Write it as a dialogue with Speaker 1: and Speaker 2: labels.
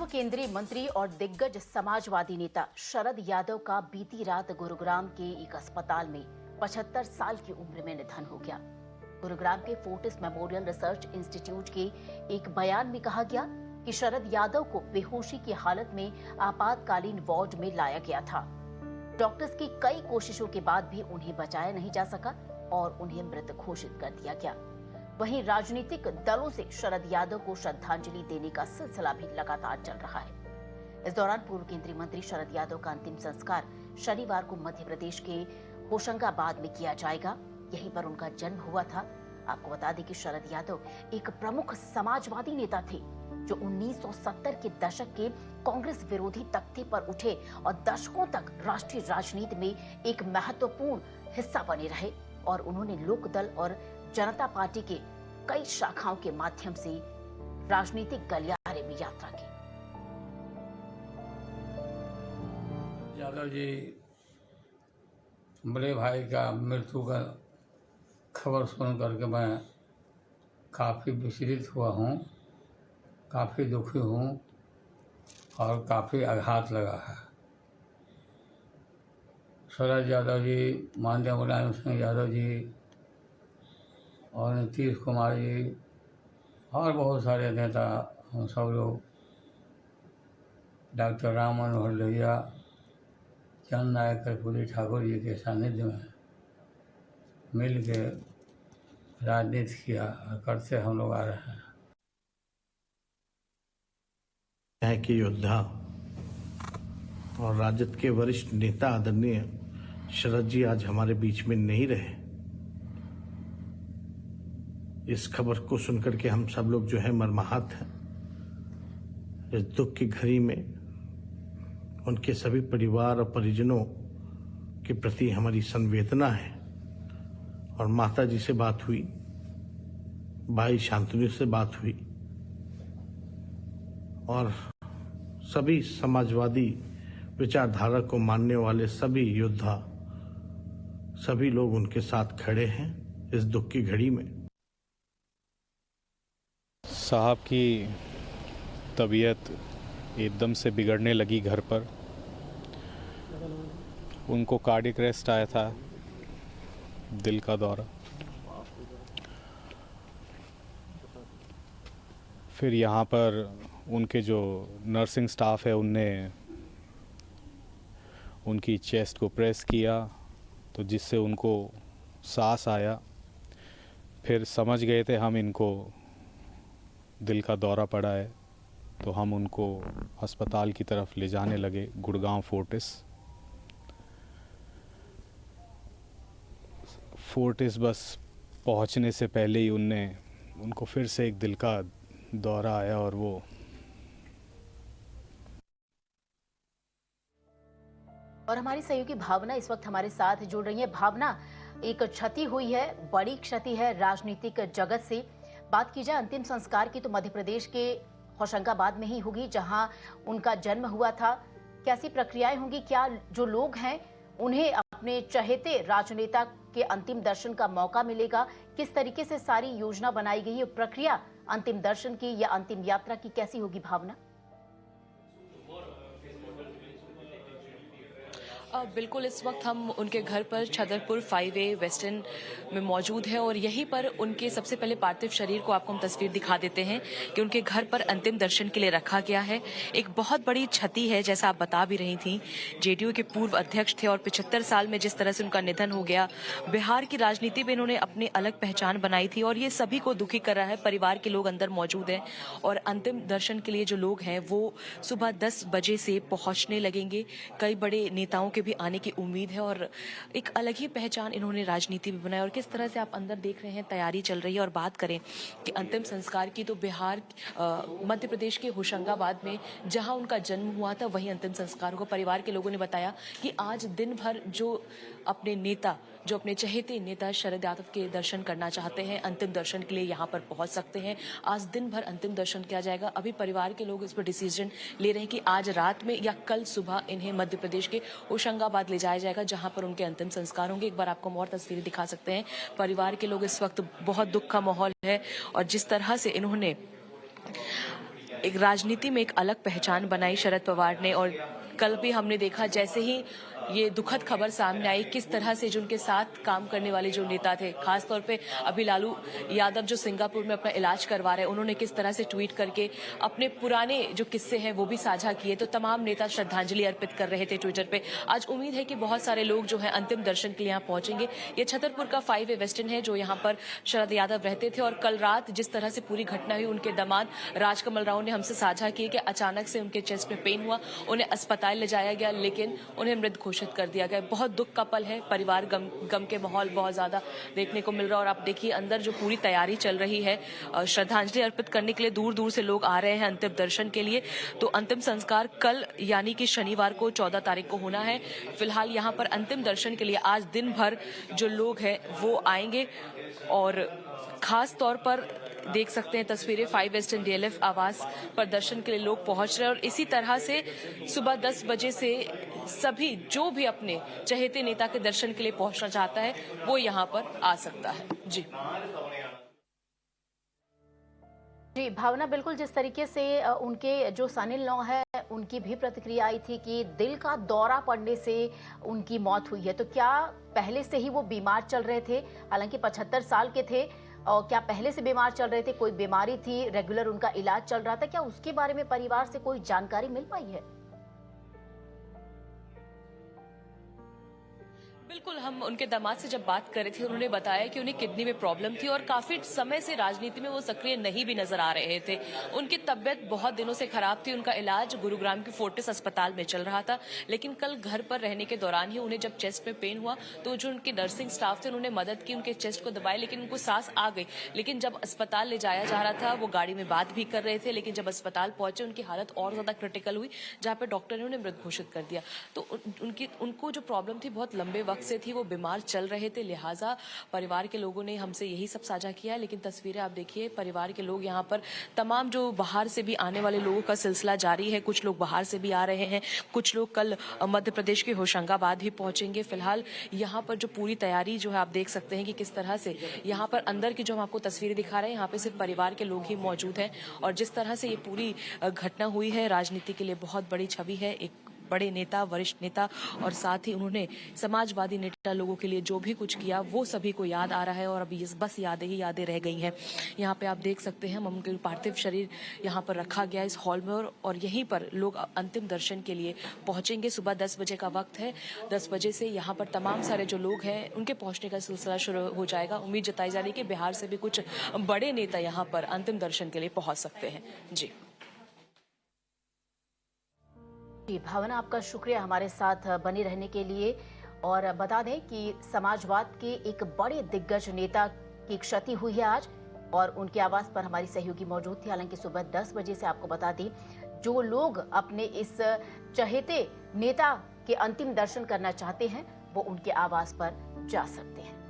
Speaker 1: पूर्व केंद्रीय मंत्री और दिग्गज समाजवादी नेता शरद यादव का बीती रात गुरुग्राम के एक अस्पताल में 75 साल की उम्र में निधन हो गया। गुरुग्राम के फोर्टिस मेमोरियल रिसर्च इंस्टीट्यूट के एक बयान में कहा गया कि शरद यादव को बेहोशी की हालत में आपातकालीन वार्ड में लाया गया था। डॉक्टर्स की कई कोशिशों के बाद भी उन्हें बचाया नहीं जा सका और उन्हें मृत घोषित कर दिया गया। वहीं राजनीतिक दलों से शरद यादव को श्रद्धांजलि देने का सिलसिला भी लगातार चल रहा है। इस दौरान पूर्व केंद्रीय मंत्री शरद यादव का अंतिम संस्कार शनिवार को मध्य प्रदेश के होशंगाबाद में किया जाएगा। यहीं पर उनका जन्म हुआ था। आपको बता दें कि शरद यादव एक प्रमुख समाजवादी नेता थे जो 1970 के दशक के कांग्रेस विरोधी तख्ते पर उठे और दशकों तक राष्ट्रीय राजनीति में एक महत्वपूर्ण हिस्सा बने रहे और उन्होंने लोकदल और जनता पार्टी के कई शाखाओं के माध्यम से राजनीतिक गलियारे में यात्रा की।
Speaker 2: यादव जी बड़े भाई का मृत्यु का खबर सुन करके मैं काफ़ी विचलित हुआ हूँ, काफ़ी दुखी हूँ और काफ़ी आघात लगा है। शरद यादव जी, माननीय मुलायम सिंह यादव जी और नीतीश कुमार जी और बहुत सारे नेता, हम सब लोग डॉक्टर राम मनोहर लोहिया, चंद नायक कर्पूरी ठाकुर जी के सानिध्य में मिल के राजनीति किया और करते हम लोग आ रहे हैं।
Speaker 3: न्याय के योद्धा और राजद के वरिष्ठ नेता आदरणीय शरद जी आज हमारे बीच में नहीं रहे। इस खबर को सुनकर के हम सब लोग जो है मर्माहत हैं। इस दुख की घड़ी में उनके सभी परिवार और परिजनों के प्रति हमारी संवेदना है। और माता जी से बात हुई, भाई शांतनु से बात हुई और सभी समाजवादी विचारधारा को मानने वाले सभी योद्धा, सभी लोग उनके साथ खड़े हैं इस दुख की घड़ी में।
Speaker 4: साहब की तबीयत एकदम से बिगड़ने लगी घर पर। उनको कार्डियक अरेस्ट आया था, दिल का दौरा। फिर यहाँ पर उनके जो नर्सिंग स्टाफ है उनने उनकी चेस्ट को प्रेस किया तो जिससे उनको सांस आया। फिर समझ गए थे हम इनको दिल का दौरा पड़ा है, तो हम उनको अस्पताल की तरफ ले जाने लगे, गुड़गांव फोर्टिस बस पहुंचने से पहले ही उनको फिर से एक दिल का दौरा आया और वो
Speaker 1: और हमारी सहयोगी भावना इस वक्त हमारे साथ जुड़ रही है। भावना, एक क्षति हुई है, बड़ी क्षति है राजनीतिक जगत से। बात की जाए अंतिम संस्कार की तो मध्य प्रदेश के होशंगाबाद में ही होगी जहां उनका जन्म हुआ था। कैसी प्रक्रियाएं होंगी? क्या जो लोग हैं उन्हें अपने चहेते राजनेता के अंतिम दर्शन का मौका मिलेगा? किस तरीके से सारी योजना बनाई गई है? प्रक्रिया अंतिम दर्शन की या अंतिम यात्रा की कैसी होगी भावना?
Speaker 5: बिल्कुल, इस वक्त हम उनके घर पर छतरपुर 5A वेस्टर्न में मौजूद हैं और यहीं पर उनके सबसे पहले पार्थिव शरीर को आपको हम तस्वीर दिखा देते हैं कि उनके घर पर अंतिम दर्शन के लिए रखा गया है। एक बहुत बड़ी क्षति है, जैसा आप बता भी रही थी। जेडीयू के पूर्व अध्यक्ष थे और 75 साल में जिस तरह से उनका निधन हो गया, बिहार की राजनीति में इन्होंने अपनी अलग पहचान बनाई थी और ये सभी को दुखी कर रहा है। परिवार के लोग अंदर मौजूद हैं और अंतिम दर्शन के लिए जो लोग हैं वो सुबह 10 बजे से पहुंचने लगेंगे। कई बड़े नेताओं के भी आने की उम्मीद है और एक अलग ही पहचान इन्होंने राजनीति में बनाई। और किस तरह से आप अंदर देख रहे हैं तैयारी चल रही है। और बात करें कि अंतिम संस्कार की तो बिहार मध्य प्रदेश के होशंगाबाद में जहां उनका जन्म हुआ था वहीं अंतिम संस्कार को परिवार के लोगों ने बताया कि आज दिन भर जो अपने चहेते नेता शरद यादव के दर्शन करना चाहते हैं, अंतिम दर्शन के लिए यहाँ पर पहुंच सकते हैं। आज दिन भर अंतिम दर्शन किया जाएगा। अभी परिवार के लोग इस पर डिसीजन ले रहे हैं कि आज रात में या कल सुबह इन्हें मध्य प्रदेश के होशंगाबाद ले जाया जाएगा जहां पर उनके अंतिम संस्कार होंगे। एक बार आपको और तस्वीरें दिखा सकते हैं। परिवार के लोग इस वक्त बहुत दुख का माहौल है और जिस तरह से इन्होंने एक राजनीति में एक अलग पहचान बनाई शरद पवार ने। और कल भी हमने देखा जैसे ही ये दुखद खबर सामने आई, किस तरह से जो उनके साथ काम करने वाले जो नेता थे, खासतौर पे अभी लालू यादव जो सिंगापुर में अपना इलाज करवा रहे हैं, उन्होंने किस तरह से ट्वीट करके अपने पुराने जो किस्से हैं वो भी साझा किए। तो तमाम नेता श्रद्धांजलि अर्पित कर रहे थे ट्विटर पे। आज उम्मीद है कि बहुत सारे लोग जो है अंतिम दर्शन के लिए यहाँ पहुंचेंगे। ये छतरपुर का 5 वे वेस्टर्न है जो यहाँ पर शरद यादव रहते थे। और कल रात जिस तरह से पूरी घटना हुई, उनके दामाद राजकमल राव ने हमसे साझा किए कि अचानक से उनके चेस्ट में पेन हुआ, उन्हें अस्पताल ले जाया गया, लेकिन उन्हें मृत घोषित कर दिया गया। बहुत दुख का पल है, परिवार गम के माहौल बहुत ज्यादा देखने को मिल रहा है। और आप देखिए अंदर जो पूरी तैयारी चल रही है श्रद्धांजलि अर्पित करने के लिए, दूर दूर से लोग आ रहे हैं अंतिम दर्शन के लिए। तो अंतिम संस्कार कल यानी कि शनिवार को 14 तारीख को होना है। फिलहाल यहाँ पर अंतिम दर्शन के लिए आज दिन भर जो लोग हैं वो आएंगे। और खास तौर पर देख सकते हैं तस्वीरें 5 वेस्टर्न DLF आवास पर दर्शन के लिए लोग पहुंच रहे हैं। और इसी तरह से सुबह 10 बजे से सभी जो भी अपने चहेते नेता के दर्शन के लिए पहुंचना चाहता है वो यहाँ पर आ सकता है। जी
Speaker 1: भावना, बिल्कुल जिस तरीके से उनके जो सन इन लॉ है उनकी भी प्रतिक्रिया आई थी कि दिल का दौरा पड़ने से उनकी मौत हुई है, तो क्या पहले से ही वो बीमार चल रहे थे? हालांकि 75 साल के थे, और क्या पहले से बीमार चल रहे थे? कोई बीमारी थी, रेगुलर उनका इलाज चल रहा था? क्या उसके बारे में परिवार से कोई जानकारी मिल पाई है?
Speaker 5: बिल्कुल, हम उनके दामाद से जब बात कर रहे थे उन्होंने बताया कि उन्हें किडनी में प्रॉब्लम थी और काफी समय से राजनीति में वो सक्रिय नहीं भी नजर आ रहे थे। उनकी तबीयत बहुत दिनों से खराब थी, उनका इलाज गुरुग्राम के फोर्टिस अस्पताल में चल रहा था। लेकिन कल घर पर रहने के दौरान ही उन्हें जब चेस्ट में पेन हुआ तो जो उनके नर्सिंग स्टाफ थे उन्होंने मदद की, उनके चेस्ट को दबाया, लेकिन उनको सांस आ गई। लेकिन जब अस्पताल ले जाया जा रहा था वो गाड़ी में बात भी कर रहे थे, लेकिन जब अस्पताल पहुंचे उनकी हालत और ज्यादा क्रिटिकल हुई, जहाँ पे डॉक्टर ने उन्हें मृत घोषित कर दिया। तो उनको जो प्रॉब्लम थी बहुत लंबे वक्त से थी, वो बीमार चल रहे थे, लिहाजा परिवार के लोगों ने हमसे यही सब साझा किया। लेकिन तस्वीरें आप देखिए, परिवार के लोग यहाँ पर तमाम जो बाहर से भी आने वाले लोगों का सिलसिला जारी है। कुछ लोग बाहर से भी आ रहे हैं, कुछ लोग कल मध्य प्रदेश के होशंगाबाद भी पहुंचेंगे। फिलहाल यहाँ पर जो पूरी तैयारी जो है आप देख सकते हैं कि किस तरह से यहाँ पर अंदर की जो हम आपको तस्वीरें दिखा रहे हैं, यहाँ पे सिर्फ परिवार के लोग ही मौजूद हैं। और जिस तरह से ये पूरी घटना हुई है, राजनीति के लिए बहुत बड़ी छवि है। एक बड़े नेता, वरिष्ठ नेता, और साथ ही उन्होंने समाजवादी नेता लोगों के लिए जो भी कुछ किया वो सभी को याद आ रहा है। और अभी बस यादें ही यादें रह गई हैं। यहाँ पे आप देख सकते हैं उनके पार्थिव शरीर यहाँ पर रखा गया इस हॉल में, और यहीं पर लोग अंतिम दर्शन के लिए पहुंचेंगे। सुबह 10 बजे का वक्त है। 10 बजे से यहाँ पर तमाम सारे जो लोग हैं उनके पहुंचने का सिलसिला शुरू हो जाएगा। उम्मीद जताई जा रही है कि बिहार से भी कुछ बड़े नेता यहाँ पर अंतिम दर्शन के लिए पहुंच सकते हैं। जी
Speaker 1: भावना, आपका शुक्रिया हमारे साथ बने रहने के लिए। और बता दें कि समाजवाद के एक बड़े दिग्गज नेता की क्षति हुई है आज, और उनके आवास पर हमारी सहयोगी मौजूद थी। हालांकि सुबह 10 बजे से आपको बता दें, जो लोग अपने इस चहेते नेता के अंतिम दर्शन करना चाहते हैं वो उनके आवास पर जा सकते हैं।